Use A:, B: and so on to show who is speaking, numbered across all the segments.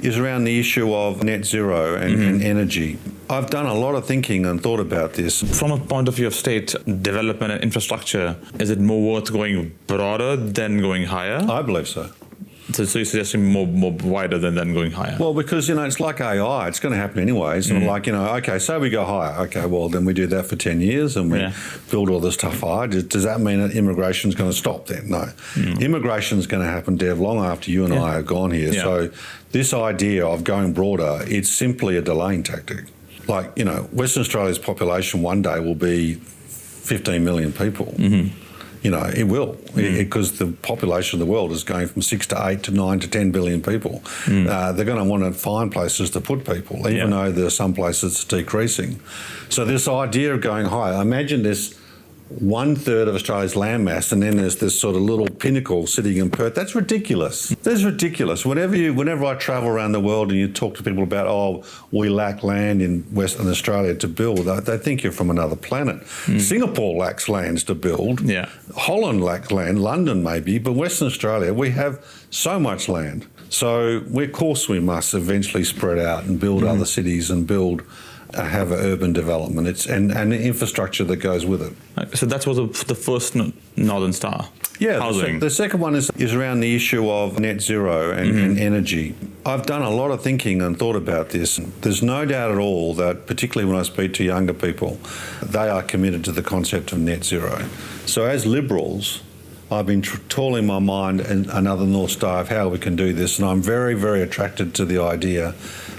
A: is around the issue of net zero and energy. I've done a lot of thinking and thought about this.
B: From a point of view of state development and infrastructure, is it more worth going broader than going higher?
A: I believe so.
B: So you're suggesting more wider than going higher?
A: Well, because, it's like AI. It's going to happen anyways. And okay, so we go higher. Okay, well, then we do that for 10 years and we build all this stuff higher. Does that mean that immigration is going to stop then? No. Immigration is going to happen, Dev, long after you and I are gone here. Yeah. So this idea of going broader, it's simply a delaying tactic. Like, Western Australia's population one day will be 15 million people. It will, because the population of the world is going from 6 to 8 to 9 to 10 billion people. They're going to want to find places to put people, even though there are some places it's decreasing. So this idea of going higher, imagine this 1/3 of Australia's landmass, and then there's this sort of little pinnacle sitting in Perth. That's ridiculous. That's ridiculous. Whenever I travel around the world and you talk to people about, we lack land in Western Australia to build, they think you're from another planet. Singapore lacks lands to build. Yeah. Holland lacks land, London maybe, but Western Australia, we have so much land. So, of course, we must eventually spread out and build other cities and have an urban development. And the infrastructure that goes with it.
B: So that was the first Northern Star.
A: Yeah,
B: housing.
A: The second one is around the issue of net zero and energy. I've done a lot of thinking and thought about this. There's no doubt at all that, particularly when I speak to younger people, they are committed to the concept of net zero. So as Liberals, I've been trawling my mind and another North Star of how we can do this, and I'm very, very attracted to the idea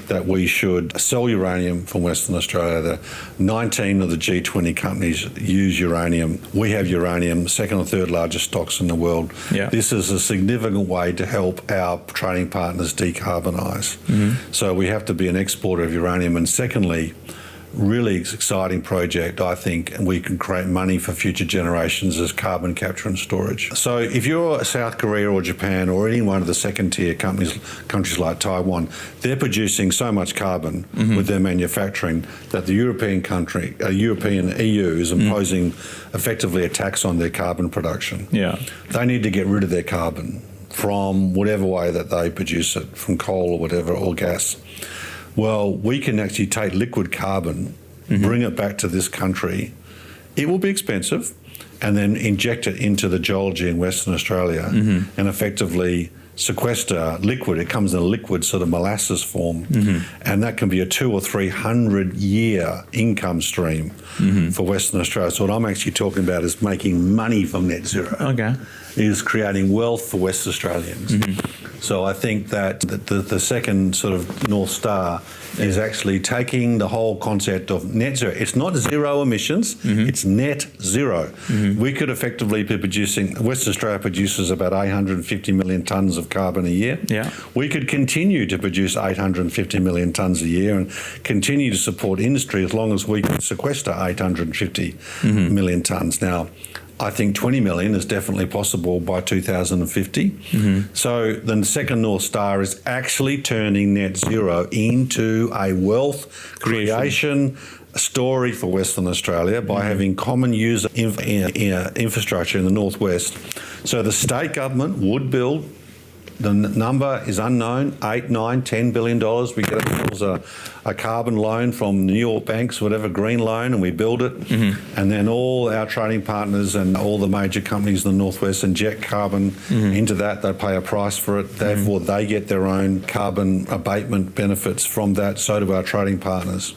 A: that we should sell uranium from Western Australia. The 19 of the G20 companies use uranium. We have uranium, second or third largest stocks in the world. Yeah. This is a significant way to help our trading partners decarbonise. So we have to be an exporter of uranium. And secondly, really exciting project, I think, and we can create money for future generations as carbon capture and storage. So if you're South Korea or Japan or any one of the second-tier countries like Taiwan, they're producing so much carbon with their manufacturing that the European EU is imposing effectively a tax on their carbon production. Yeah. They need to get rid of their carbon from whatever way that they produce it, from coal or whatever, or gas. Well, we can actually take liquid carbon, bring it back to this country. It will be expensive, and then inject it into the geology in Western Australia and effectively sequester liquid. It comes in a liquid sort of molasses form, and that can be a 200 or 300 year income stream for Western Australia. So what I'm actually talking about is making money from net zero. Okay. Is creating wealth for West Australians. So I think that the second sort of North Star is actually taking the whole concept of net zero. It's not zero emissions, it's net zero. We could effectively be producing, Western Australia produces about 850 million tonnes of carbon a year. Yeah. We could continue to produce 850 million tonnes a year and continue to support industry as long as we can sequester 850 million tonnes. Now, I think 20 million is definitely possible by 2050. So the second North Star is actually turning net zero into a wealth creation story for Western Australia by having common user infrastructure in the northwest. So the state government would build. The number is unknown, $8, $9, $10 billion. We get ourselves a carbon loan from New York banks, whatever, green loan, and we build it. And then all our trading partners and all the major companies in the northwest inject carbon into that. They pay a price for it. Therefore, they get their own carbon abatement benefits from that. So do our trading partners.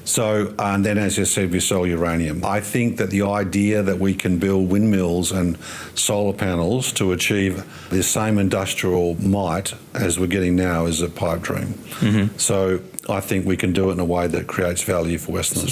A: So, and then, as I said, we sell uranium. I think that the idea that we can build windmills and solar panels to achieve the same industrial might as we're getting now is a pipe dream. So I think we can do it in a way that creates value for Western Australia.